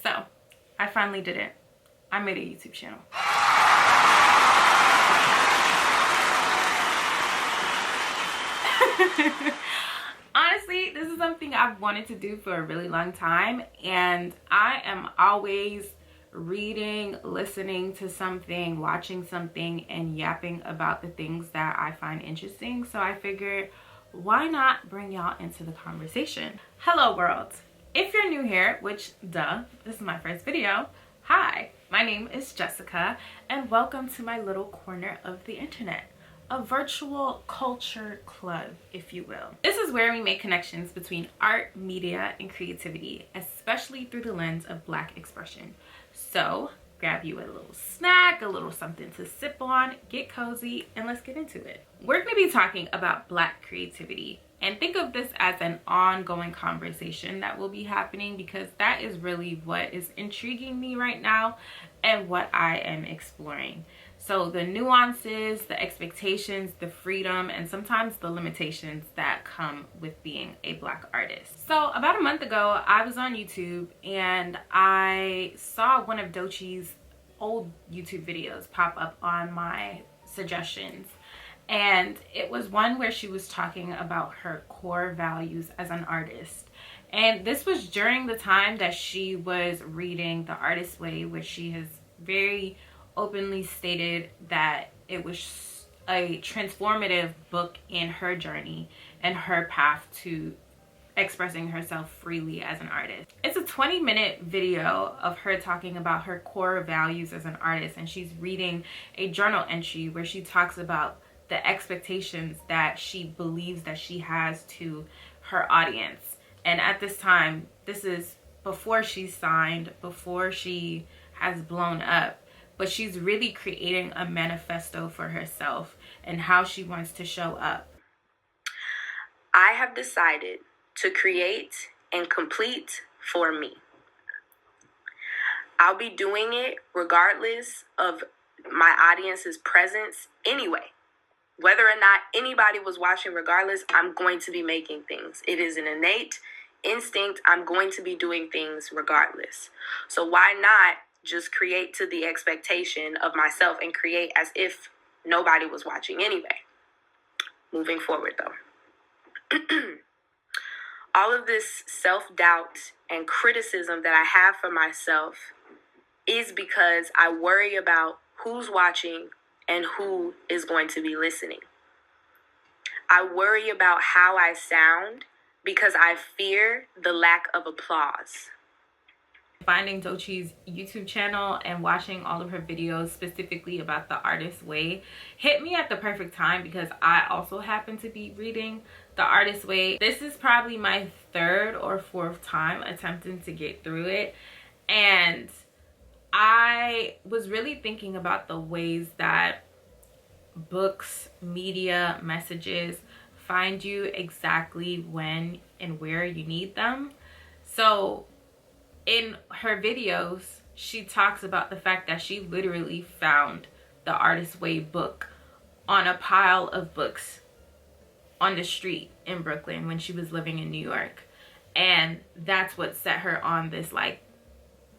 So I finally did it. I made a YouTube channel. Honestly, this is something I've wanted to do for a really long time, and I am always reading, listening to something, watching something, and yapping about the things that I find interesting. So I figured, why not bring y'all into the conversation? Hello world. If you're new here, which duh, this is my first video, hi, my name is Jessica, and welcome to my little corner of the internet. A virtual culture club, if you will. This is where we make connections between art, media, and creativity, especially through the lens of Black expression. So grab you a little snack, a little something to sip on, get cozy, and let's get into it. We're going to be talking about Black creativity, and think of this as an ongoing conversation that will be happening, because that is really what is intriguing me right now and what I am exploring. So the nuances, the expectations, the freedom, and sometimes the limitations that come with being a Black artist. So about a month ago, I was on YouTube and I saw one of Doechii's old YouTube videos pop up on my suggestions. And it was one where she was talking about her core values as an artist. And this was during the time that she was reading The Artist's Way, which she has very openly stated that it was a transformative book in her journey and her path to expressing herself freely as an artist. It's a 20-minute video of her talking about her core values as an artist, and she's reading a journal entry where she talks about the expectations that she believes that she has to her audience. And at this time, this is before she's signed, before she has blown up, but she's really creating a manifesto for herself and how she wants to show up. I have decided to create and complete for me. I'll be doing it regardless of my audience's presence anyway. Whether or not anybody was watching, regardless, I'm going to be making things. It is an innate instinct. I'm going to be doing things regardless. So why not just create to the expectation of myself and create as if nobody was watching anyway? Moving forward though. All of this self-doubt and criticism that I have for myself is because I worry about who's watching and who is going to be listening. I worry about how I sound because I fear the lack of applause. Finding Doechii's YouTube channel and watching all of her videos specifically about The Artist's Way hit me at the perfect time, because I also happen to be reading The Artist's Way. This is probably my third or fourth time attempting to get through it, and I was really thinking about the ways that books, media, messages find you exactly when and where you need them. So in her videos, she talks about the fact that she literally found the Artist's Way book on a pile of books on the street in Brooklyn when she was living in New York. And that's what set her on this like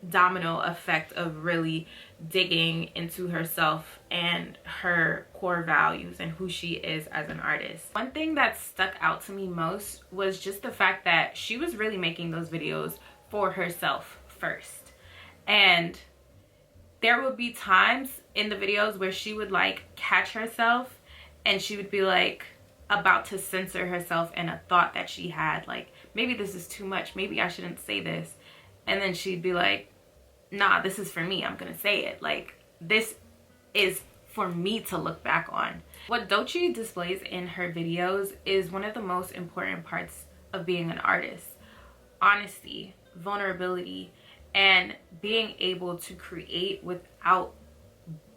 domino effect of really digging into herself and her core values and who she is as an artist. One thing that stuck out to me most was just the fact that she was really making those videos for herself first. And there would be times in the videos where she would like catch herself and she would be like about to censor herself in a thought that she had, like, maybe this is too much, maybe I shouldn't say this. And then she'd be like, nah, this is for me, I'm gonna say it. Like, this is for me to look back on. What Doechii displays in her videos is one of the most important parts of being an artist: honesty, vulnerability, and being able to create without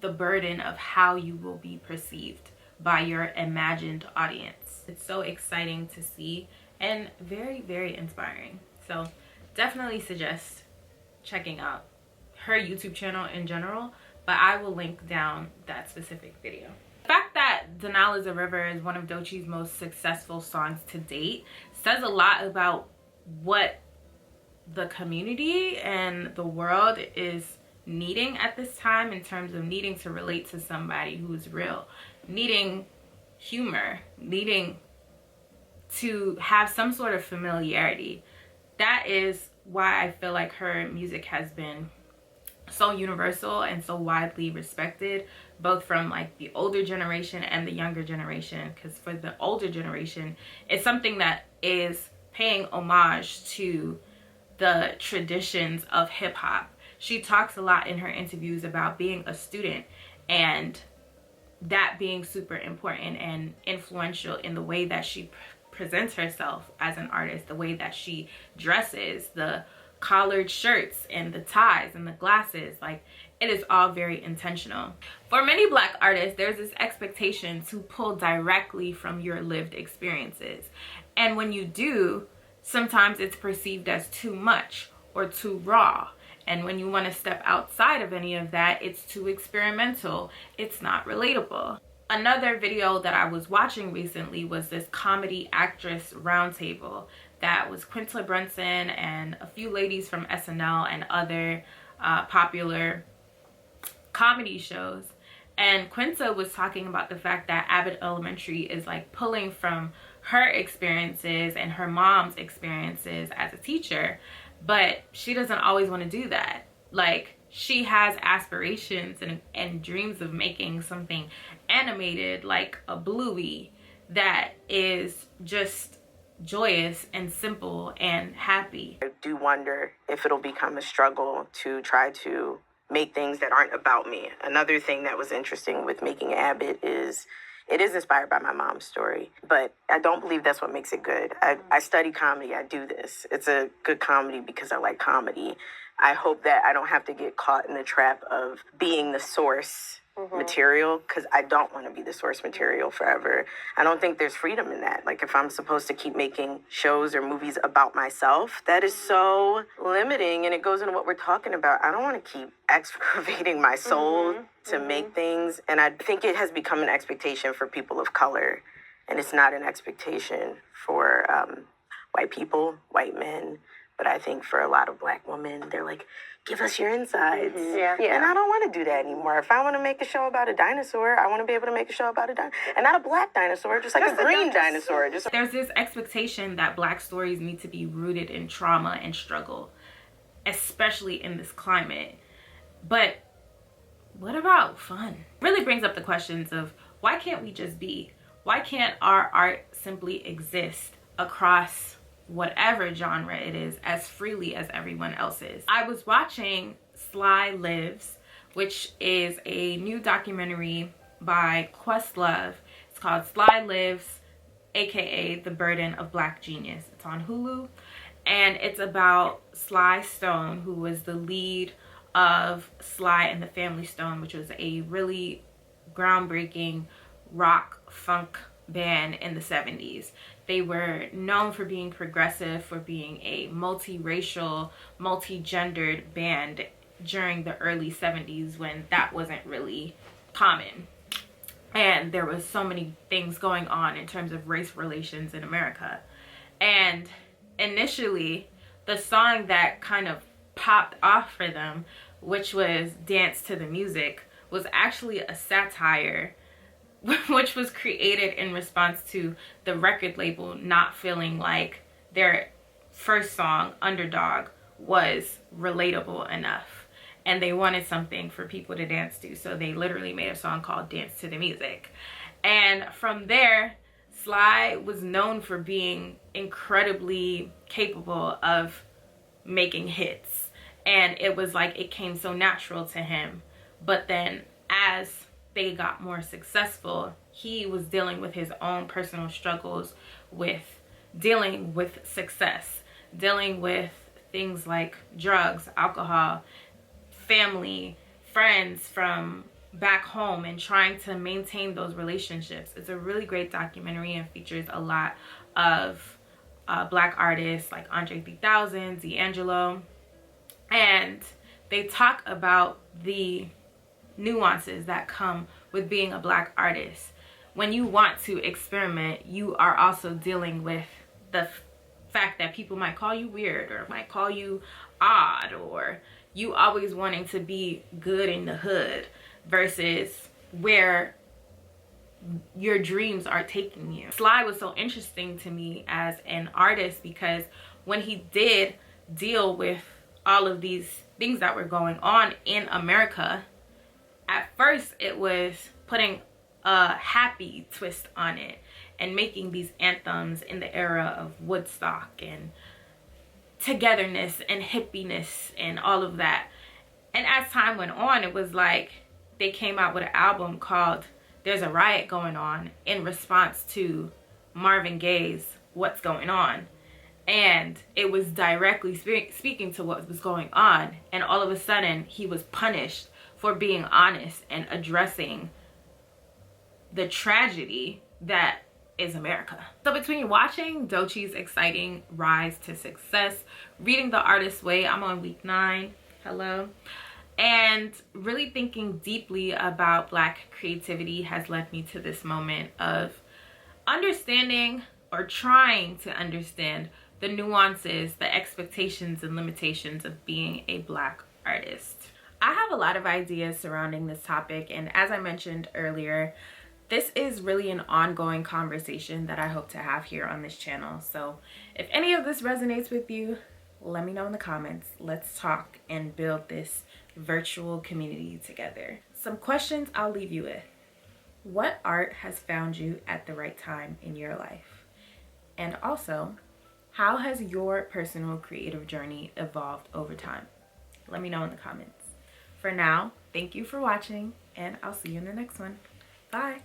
the burden of how you will be perceived by your imagined audience. It's so exciting to see and very, very inspiring. So definitely suggest checking out her YouTube channel in general, but I will link down that specific video. The fact that Denal is a River is one of Doechii's most successful songs to date says a lot about what the community and the world is needing at this time, in terms of needing to relate to somebody who's real, needing humor, needing to have some sort of familiarity. That is why I feel like her music has been so universal and so widely respected, both from like the older generation and the younger generation. Because for the older generation, it's something that is paying homage to the traditions of hip-hop. She talks a lot in her interviews about being a student and that being super important and influential in the way that she presents herself as an artist, the way that she dresses, the collared shirts and the ties and the glasses. Like, it is all very intentional. For many Black artists, there's this expectation to pull directly from your lived experiences, and when you do, sometimes it's perceived as too much or too raw. And when you want to step outside of any of that, it's too experimental, it's not relatable. Another video that I was watching recently was this comedy actress roundtable that was Quinta Brunson and a few ladies from SNL and other popular comedy shows. And Quinta was talking about the fact that Abbott Elementary is like pulling from her experiences and her mom's experiences as a teacher, but she doesn't always want to do that. Like, she has aspirations and dreams of making something animated like a Bluey that is just joyous and simple and happy. I do wonder if it'll become a struggle to try to make things that aren't about me. Another thing that was interesting with making Abbott is it is inspired by my mom's story, but I don't believe that's what makes it good. I study comedy. I do this. It's a good comedy because I like comedy. I hope that I don't have to get caught in the trap of being the source material, because I don't want to be the source material forever. I don't think there's freedom in that. Like, if I'm supposed to keep making shows or movies about myself, that is so limiting, and it goes into what we're talking about. I don't want to keep excavating my soul to make things, and I think it has become an expectation for people of color, and it's not an expectation for white people, white men. But I think for a lot of Black women, they're like, give us your insides. Yeah. And I don't want to do that anymore. If I want to make a show about a dinosaur, I want to be able to make a show about a dinosaur. And not a black dinosaur, just like a green dinosaur. There's this expectation that Black stories need to be rooted in trauma and struggle, especially in this climate. But what about fun? Really brings up the questions of, why can't we just be? Why can't our art simply exist across whatever genre it is as freely as everyone else's? I was watching Sly Lives, which is a new documentary by Questlove. It's called Sly Lives, aka The Burden of Black Genius. It's on Hulu, and it's about Sly Stone, who was the lead of Sly and the Family Stone, which was a really groundbreaking rock funk band in the 70s. They were known for being progressive, for being a multiracial, multi-gendered band during the early 70s, when that wasn't really common. And there was so many things going on in terms of race relations in America. And initially, the song that kind of popped off for them, which was Dance to the Music, was actually a satire which was created in response to the record label not feeling like their first song, Underdog, was relatable enough. And they wanted something for people to dance to. So they literally made a song called Dance to the Music. And from there, Sly was known for being incredibly capable of making hits. And it was like it came so natural to him. But then as they got more successful, he was dealing with his own personal struggles with dealing with success, dealing with things like drugs, alcohol, family, friends from back home, and trying to maintain those relationships. It's a really great documentary and features a lot of Black artists like Andre 3000, D'Angelo, and they talk about the nuances that come with being a Black artist. When you want to experiment, you are also dealing with the fact that people might call you weird or might call you odd, or you always wanting to be good in the hood versus where your dreams are taking you. Sly was so interesting to me as an artist because when he did deal with all of these things that were going on in America, at first it was putting a happy twist on it and making these anthems in the era of Woodstock and togetherness and hippiness and all of that. And as time went on, it was like they came out with an album called There's a Riot Going On in response to Marvin Gaye's What's Going On. And it was directly speaking to what was going on. And all of a sudden, he was punished for being honest and addressing the tragedy that is America. So between watching Doechii's exciting rise to success, reading The Artist's Way, I'm on week 9, hello, and really thinking deeply about Black creativity has led me to this moment of understanding, or trying to understand, the nuances, the expectations and limitations of being a Black artist. I have a lot of ideas surrounding this topic, and as I mentioned earlier, this is really an ongoing conversation that I hope to have here on this channel. So if any of this resonates with you, let me know in the comments. Let's talk and build this virtual community together. Some questions I'll leave you with. What art has found you at the right time in your life? And also, how has your personal creative journey evolved over time? Let me know in the comments. For now, thank you for watching, and I'll see you in the next one. Bye.